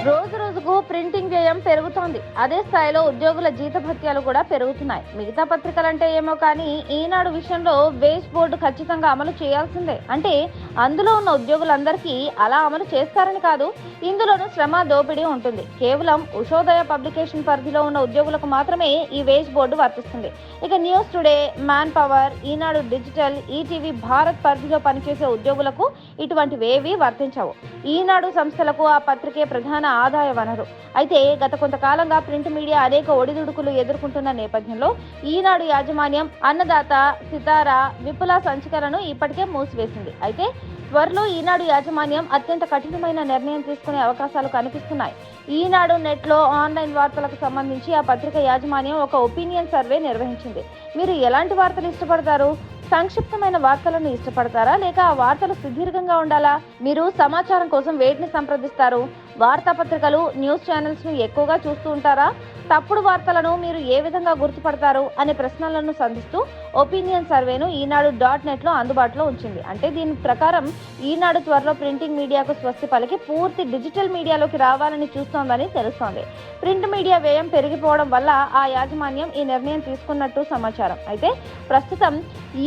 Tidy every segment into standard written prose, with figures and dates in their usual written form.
రోజు రోజుకు ప్రింటింగ్ వ్యయం పెరుగుతోంది. అదే స్థాయిలో ఉద్యోగుల జీతభత్యాలు కూడా పెరుగుతున్నాయి. మిగతా పత్రికలంటే ఏమో కానీ ఈనాడు విషయంలో వేజ్ బోర్డు ఖచ్చితంగా అమలు చేయాల్సిందే. అంటే అందులో ఉన్న ఉద్యోగులందరికీ అలా అమలు చేస్తారని కాదు, ఇందులోనూ శ్రమ దోపిడీ ఉంటుంది. కేవలం ఉషోదయ పబ్లికేషన్ పరిధిలో ఉన్న ఉద్యోగులకు మాత్రమే ఈ వేజ్ బోర్డు వర్తిస్తుంది. ఇక న్యూస్ టుడే, మ్యాన్ పవర్, ఈనాడు డిజిటల్, ఈటీవీ భారత్ పరిధిలో పనిచేసే ఉద్యోగులకు ఇటువంటివేవీ వర్తించవు. ఈనాడు సంస్థలకు ఆ పత్రికే ప్రధాన ఆదాయ వనరు. అయితే గత కొంతకాలంగా ప్రింట్ మీడియా అనేక ఒడిదుడుకులు ఎదుర్కొంటున్న నేపథ్యంలో ఈనాడు యాజమాన్యం అన్నదాత, సితారా, విపుల సంచికలను ఇప్పటికే మూసివేసింది. అయితే త్వరలో ఈనాడు యాజమాన్యం అత్యంత కఠినమైన నిర్ణయం తీసుకునే అవకాశాలు కనిపిస్తున్నాయి. ఈనాడు నెట్లో ఆన్లైన్ వార్తలకు సంబంధించి ఆ పత్రిక యాజమాన్యం ఒక ఒపీనియన్ సర్వే నిర్వహించింది. మీరు ఎలాంటి వార్తలు ఇష్టపడతారు? సంక్షిప్తమైన వార్తలను ఇష్టపడతారా, లేక ఆ వార్తలు సుదీర్ఘంగా ఉండాలా? మీరు సమాచారం కోసం వేటిని సంప్రదిస్తారు? వార్తాపత్రికలు, న్యూస్ ఛానల్స్ ను ఎక్కువగా చూస్తూ ఉంటారా? తప్పుడు వార్తలను మీరు ఏ విధంగా గుర్తుపడతారు అనే ప్రశ్నలను సంధిస్తూ ఒపీనియన్ సర్వేను ఈనాడు.net లో అందుబాటులో ఉంచింది. అంటే దీని ప్రకారం ఈనాడు త్వరలో ప్రింటింగ్ మీడియాకు స్వస్తి పలికి పూర్తి డిజిటల్ మీడియాలోకి రావాలని చూస్తోందని తెలుస్తోంది. ప్రింట్ మీడియా వ్యయం పెరిగిపోవడం వల్ల ఆ యాజమాన్యం ఈ నిర్ణయం తీసుకున్నట్టు సమాచారం. అయితే ప్రస్తుతం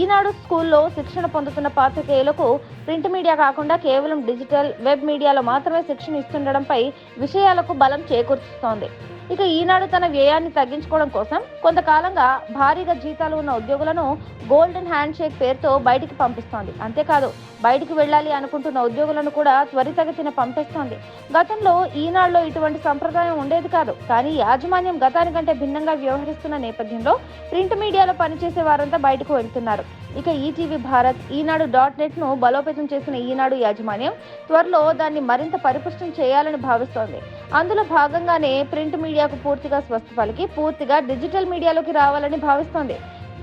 ఈనాడు స్కూల్లో శిక్షణ పొందుతున్న పాత్రికేయులకు ప్రింట్ మీడియా కాకుండా కేవలం డిజిటల్, వెబ్ మీడియాలో మాత్రమే శిక్షణ ఇస్తుండడంపై విషయాలకు బలం చేకూరుస్తోంది. ఇక ఈనాడు తన వ్యయాన్ని తగ్గించుకోవడం కోసం కొంతకాలంగా భారీగా జీతాలు ఉన్న ఉద్యోగులను గోల్డెన్ హ్యాండ్ షేక్ పేరుతో బయటికి పంపిస్తోంది. అంతేకాదు, బయటికి వెళ్ళాలి అనుకుంటున్న ఉద్యోగులను కూడా త్వరితగతిన పంపిస్తోంది. గతంలో ఈనాడులో ఇటువంటి సంప్రదాయం ఉండేది కాదు. కానీ యాజమాన్యం గతానికంటే భిన్నంగా వ్యవహరిస్తున్న నేపథ్యంలో ప్రింట్ మీడియాలో పనిచేసే వారంతా బయటకు వెళ్తున్నారు. ఇక ఈటీవీ భారత్, ఈనాడు.net ను బలోపేతం చేసిన ఈనాడు యాజమాన్యం త్వరలో దాన్ని మరింత పరిపుష్టం చేయాలని భావిస్తోంది. అందులో భాగంగానే ప్రింట్ మీడియాకు పూర్తిగా స్వస్తి పలికి పూర్తిగా డిజిటల్ మీడియాలోకి రావాలని భావిస్తోంది.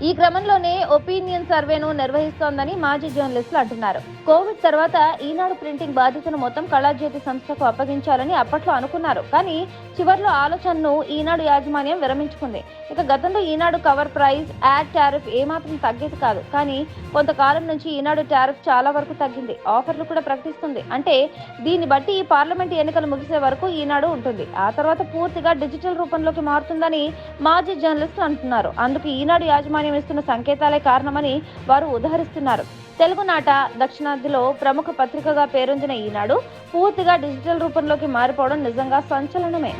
ఈ క్రమంలోనే ఒపీనియన్ సర్వేను నిర్వహిస్తోందని మాజీ జర్నలిస్టులు అంటున్నారు. కోవిడ్ తర్వాత ఈనాడు ప్రింటింగ్ బాధ్యతను మొత్తం కళాజ్యోతి సంస్థకు అప్పగించాలని అప్పట్లో అనుకున్నారు. కానీ చివర్లో ఆలోచనను ఈనాడు యాజమాన్యం విరమించుకుంది. ఇక గతంలో ఈనాడు కవర్ ప్రైస్, యాడ్ టారిఫ్ ఏమాత్రం తగ్గేది కాదు. కానీ కొంతకాలం నుంచి ఈనాడు టారిఫ్ చాలా వరకు తగ్గింది. ఆఫర్లు కూడా ప్రకటిస్తుంది. అంటే దీన్ని బట్టి పార్లమెంట్ ఎన్నికలు ముగిసే వరకు ఈనాడు ఉంటుంది. ఆ తర్వాత పూర్తిగా డిజిటల్ రూపంలోకి మారుతుందని మాజీ జర్నలిస్టులు అంటున్నారు. అందుకు ఈనాడు యాజమాన్యం ఇస్తున్న సంకేతాలే కారణమని వారు ఉదహరిస్తున్నారు. తెలుగునాట, దక్షిణాదిలో ప్రముఖ పత్రికగా పేరొందిన ఈనాడు పూర్తిగా డిజిటల్ రూపంలోకి మారిపోవడం నిజంగా సంచలనమే.